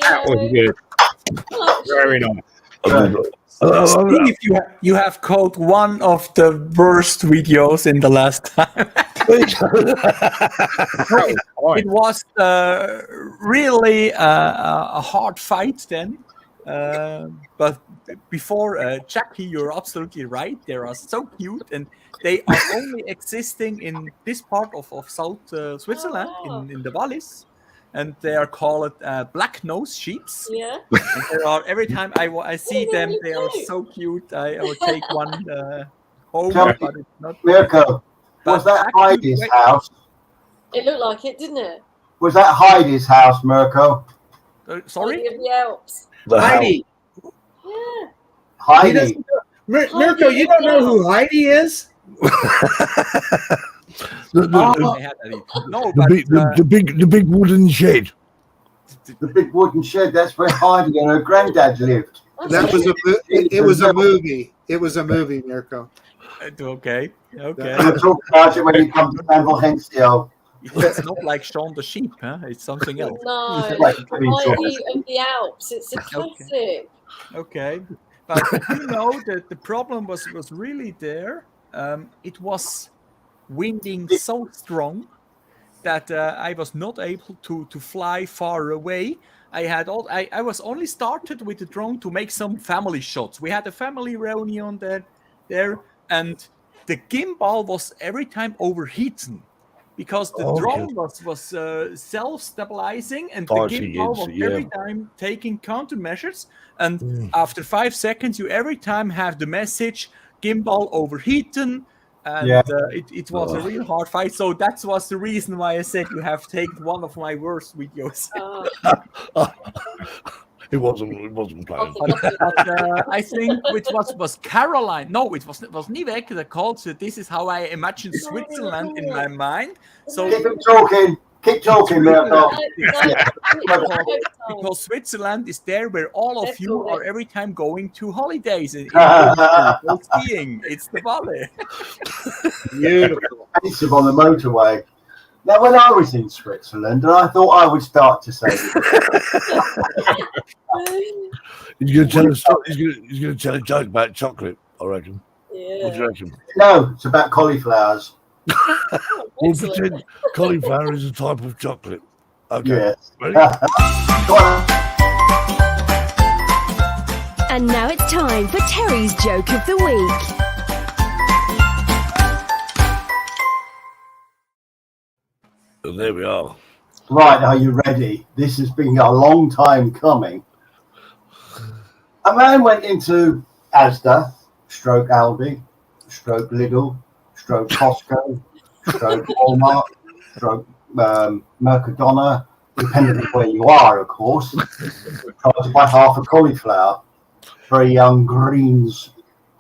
That was good. Very nice. Steve, you have called one of the worst videos in the last time. It was really a hard fight then. But before Jackie, you're absolutely right. They are so cute, and they are only existing in this part of South Switzerland, in the valleys. And they are called black nose sheeps. Yeah. And there are, every time I see them, they are so cute. I will take one home, but it's not. Mirko, was that Heidi's house? It looked like it, didn't it? Was that Heidi's house, Mirko? Sorry? Of the Alps. Heidi. Yeah. Heidi. Mirko, you don't know who Heidi is? The big wooden shed. The big wooden shed. That's where Heidi and her granddad lived. That was it was a movie. It was a movie, Mirko. Okay. We'll talk about it when you come to San Fulgencio. It's not like Shaun the Sheep, huh? It's something else. No, Like Heidi of the Alps. It's a classic. Okay. But you know, the problem was really there. It was winding so strong that I was not able to fly far away. I was only started with the drone to make some family shots. We had a family reunion there, and the gimbal was every time overheating because the drone was self-stabilizing, and the gimbal was every time taking countermeasures. And after 5 seconds, you every time have the message gimbal overheating. And it was a real hard fight. So that was the reason why I said you have taken one of my worst videos. It wasn't planned. But I think it was Caroline. No, it was Nivek that called. So this is how I imagine Switzerland in my mind. So keep talking, Mirko. Because Switzerland is there where all of you are every time going to holidays and go skiing. It's the valley. Beautiful. Expensive on the motorway. Now, when I was in Switzerland, and I thought I would start to say, he's going to tell a joke about chocolate, I reckon. Yeah. What do you reckon? No, it's about cauliflowers. We'll pretend cauliflower is a type of chocolate. Okay. Yes. Ready? And now it's time for Terry's joke of the week. And there we are. Right, are you ready? This has been a long time coming. A man went into Asda, stroke Aldi, stroke Lidl, stroke Costco, stroke Walmart, stroke Mercadona, depending on where you are, of course. Tried to buy half a cauliflower. Very young Greens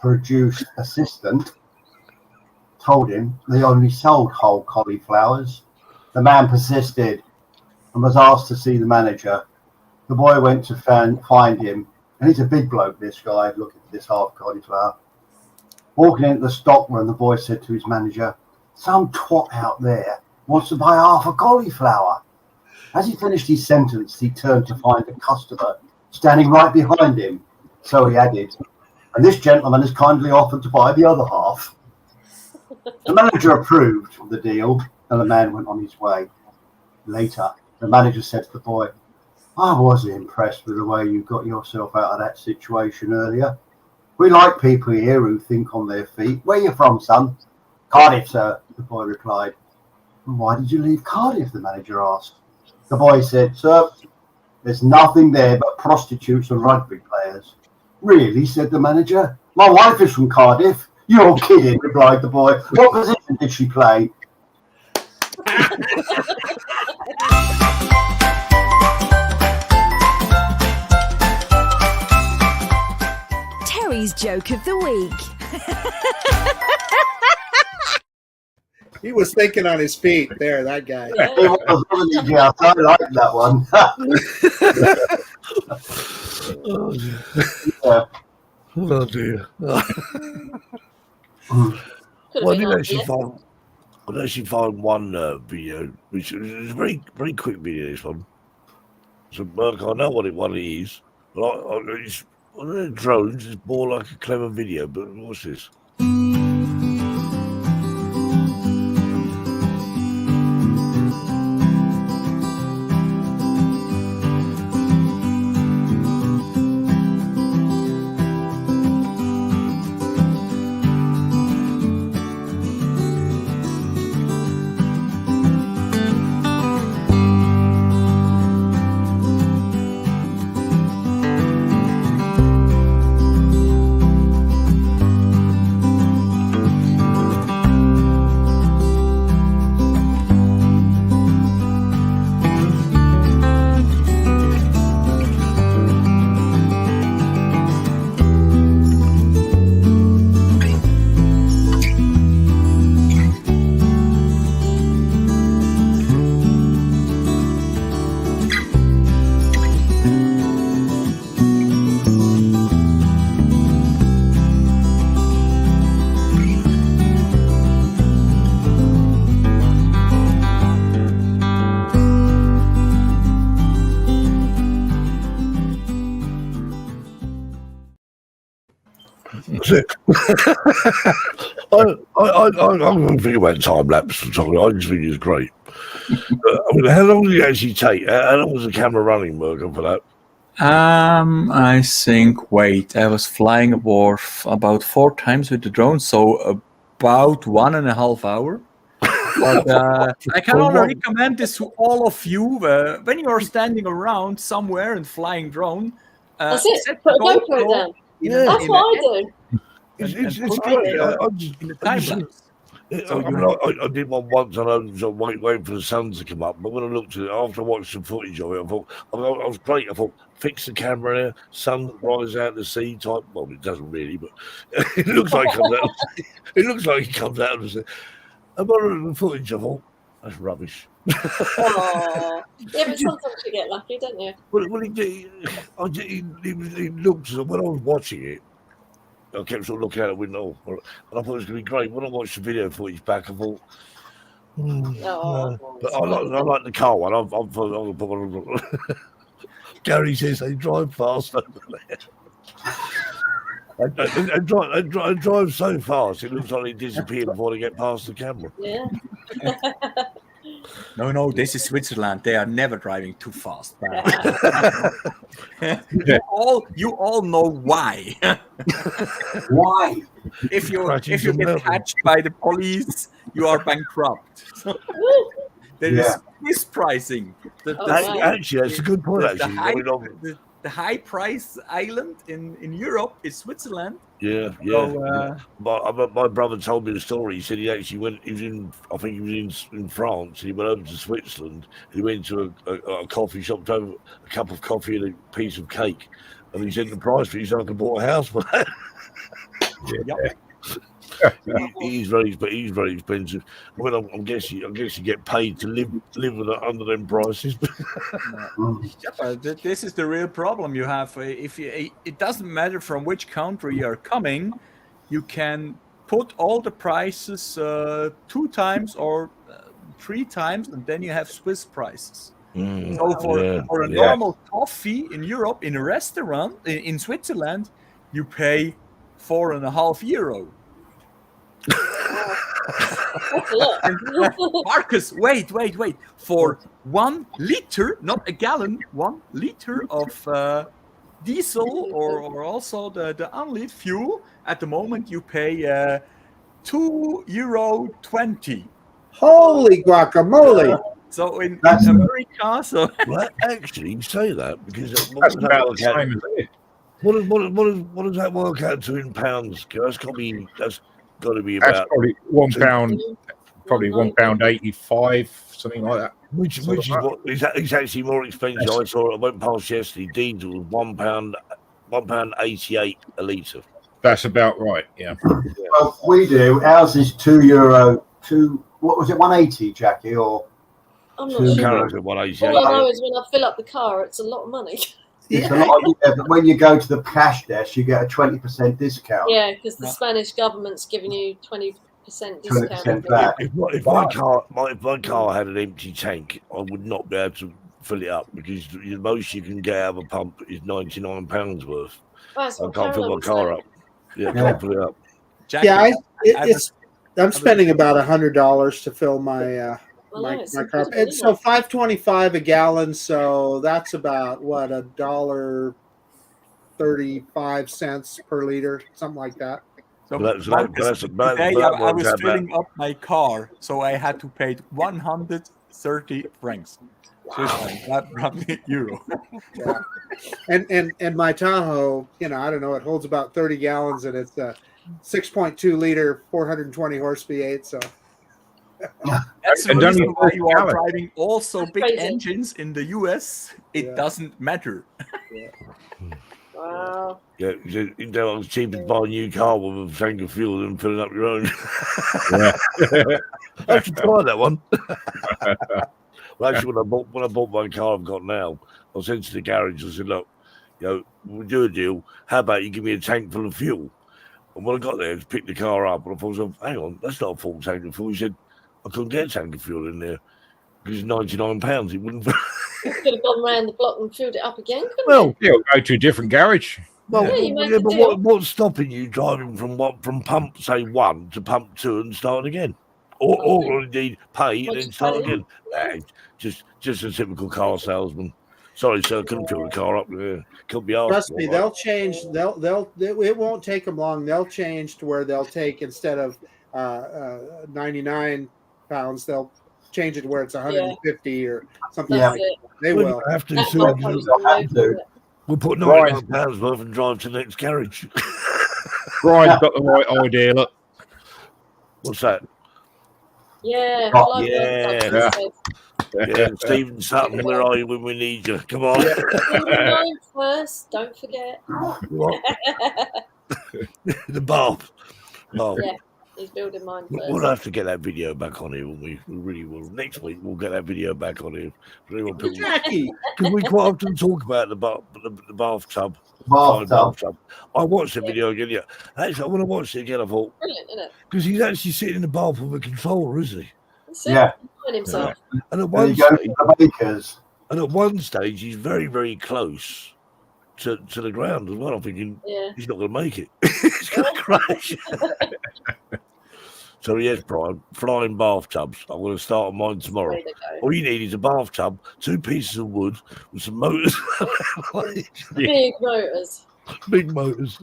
produced assistant told him they only sold whole cauliflowers. The man persisted and was asked to see the manager. The boy went to find him, and he's a big bloke, this guy, looking at this half cauliflower. Walking into the stock room, the boy said to his manager, "Some twat out there wants to buy half a cauliflower." As he finished his sentence, he turned to find a customer standing right behind him. So he added, "And this gentleman has kindly offered to buy the other half." The manager approved the deal, and the man went on his way. Later, the manager said to the boy, "I wasn't impressed with the way you got yourself out of that situation earlier. We like people here who think on their feet. Where you from, son?" "Cardiff, sir," the boy replied. "Why did you leave Cardiff?" the manager asked. The boy said, "Sir, there's nothing there but prostitutes and rugby players." "Really?" said the manager. "My wife is from Cardiff." "You're kidding," replied the boy. "What position did she play?" Terry's joke of the week. He was thinking on his feet there, that guy. He was really, yes, I like that one. Yeah. Oh dear. Could Well, I have did been actually find one video, which is a very, very quick video. This one. So, Mark, I know what it is, but Well, they're drones. It's more like a clever video. But what's this? I don't think about time lapse photography. I just think it's great. How long did it actually take? How long was the camera running, Mirko, for that? I think. Wait, I was flying about 4 times with the drone, so about 1.5 hours. But I can only recommend this to all of you. When you are standing around somewhere and flying drone, that's it. Put a GoPro down. That's what I do. It's great. I did one once and I was waiting for the sun to come up. But when I looked at it, after I watched some footage of it, I thought, I was great. I thought, fix the camera there, sun rises out of the sea type. Well, it doesn't really, but it looks like it comes out. It looks like it comes out of the sea. And when I looked at the footage, I thought, that's rubbish. Oh, yeah, but sometimes you get lucky, don't you? Well, it looked, when I was watching it, I kept sort of looking out the window, and I thought it was going to be great. When I watched the video footage back, I thought, but I like the car one. I'm Gary says they drive fast over there. and drive so fast, it looks like they disappear before they get past the camera. Yeah. No, this is Switzerland. They are never driving too fast. You all know why. Why? If you get catched by the police, you are bankrupt. There is mispricing. Actually, that's a good point. The high price island in Europe is Switzerland. Yeah. So, my brother told me the story. He said he actually went. He was in France. He went over to Switzerland. He went to a coffee shop, took a cup of coffee and a piece of cake, and he said the price for it. He said I could bought a house for that. He's very expensive. Well, I'm guessing you get paid to live under them prices. This is the real problem you have. It doesn't matter from which country you are coming, you can put all the prices 2 times or 3 times, and then you have Swiss prices. So for a normal coffee in Europe in a restaurant in Switzerland, you pay €4.50. Marcus, wait. For 1 liter, not a gallon, 1 liter of diesel or also the unleaded fuel, at the moment you pay €2.20. Holy guacamole! So in America, well, actually, you say that because that's about the same as it. What does that work out to in pounds? That's got to be That's about probably £1, probably £1.85, something like that. Which is what is actually more expensive. I saw it. I went past yesterday. Diesel was £1.88 a litre. That's about right. Yeah. Well, we do. Ours is €2. What was it? 180, Jackie, or? I'm not sure. All I know is when I fill up the car, it's a lot of money. It's a lot, but when you go to the cash desk, you get a 20% discount. Yeah, because the Spanish government's giving you 20% discount. If my car had an empty tank, I would not be able to fill it up because the most you can get out of a pump is £99 worth. That's I what can't fill Caroline my was car saying. up. Yeah, I can't fill it up. Jackie, Yeah, I was- I'm spending about $100 to fill my my it's car. incredible, And isn't so it? $5.25 a gallon. So that's about what, $1.35 per liter, something like that. So But Marcus, today that I one's was about- filling up my car, so I had to pay 130 francs. Swiss francs, not probably euro. Yeah. And my Tahoe, I don't know, it holds about 30 gallons and it's a 6.2 liter, 420 horse V8. So That's the And reason only why you are 40 driving also That's big crazy. engines in the US. It Yeah. doesn't matter. Wow. Yeah, you know, it's cheaper to buy a new car with a tank of fuel than filling up your own. Yeah. I should try that one. Well, actually, when I bought my car I've got now, I said to the garage, I said, look, we'll do a deal. How about you give me a tank full of fuel? And when I got there to pick the car up, and I thought, hang on, that's not a full tank of fuel. He said, I couldn't get a tank of fuel in there because it's £99. It wouldn't. You could have gone round the block and filled it up again, couldn't Well, Yeah, we'll go to a different garage. Well, Yeah, you make yeah, a but deal. what's stopping you driving from pump say 1 to pump 2 and starting again, or indeed pay and then start again? Just a typical car salesman. Sorry, sir, couldn't fill the car up. Couldn't be asked. trust me, they'll change. It won't take them long. They'll change to where they'll take, instead of 99 pounds, they'll change it to where it's 150 or something Yeah. like that. They will. I have to That's soon. what because I'm doing. We'll put Right. £99 worth and drive to the next garage. Brian's got the right idea. Look, What's that? Yeah. Oh, like yeah. that. Yeah, Stephen Sutton, where are you when we need you? Come on. Building mine first, don't forget. What? The bath. Oh. Yeah, he's building mine first. We'll have to get that video back on here, won't we? We really will. Next week, we'll get that video back on here. Jackie, Because we quite often talk about the bathtub. Bathtub. I watched the video again. Yeah, actually, when I watched it again, I thought, Brilliant, isn't it? because he's actually sitting in the bath with a controller, isn't he? That's it. Yeah. He's enjoying himself. And at And one you go to stage, the bakers. he's very, very close to the ground as well. I'm thinking Yeah. he's not going to make it. He's going to crash. So yes, Brian, flying bathtubs. I'm going to start on mine tomorrow. Way to go. All you need is a bathtub, 2 pieces of wood with some motors. Big motors. Big motors.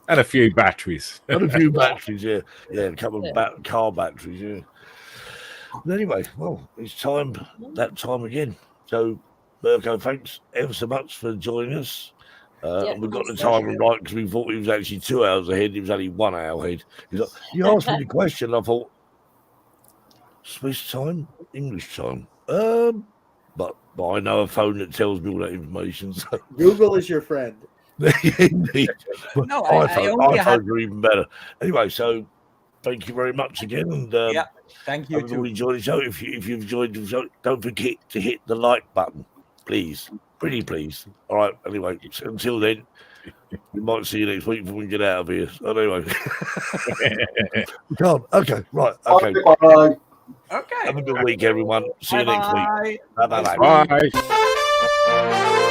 and a few batteries. And a few batteries, yeah. Yeah, a couple of car batteries, yeah. But anyway, well, it's that time again. So, Mirko, thanks ever so much for joining us. We've got the time right because we thought he was actually 2 hours ahead. He was only 1 hour ahead. You asked me the question, I thought, Swiss time, English time. But I know a phone that tells me all that information. So. Google is your friend. Indeed. No, I only had... iPhones are even better. Anyway, so thank you very much again. And thank you too. Enjoyed the show. If you've enjoyed the show, don't forget to hit the like button, please. Pretty please. All right. Anyway, until then, we might see you next week when we get out of here. So anyway, we can't. Okay. Right. Okay. Bye. Okay. Have a good week, everyone. See you next week. Bye. Bye. Bye.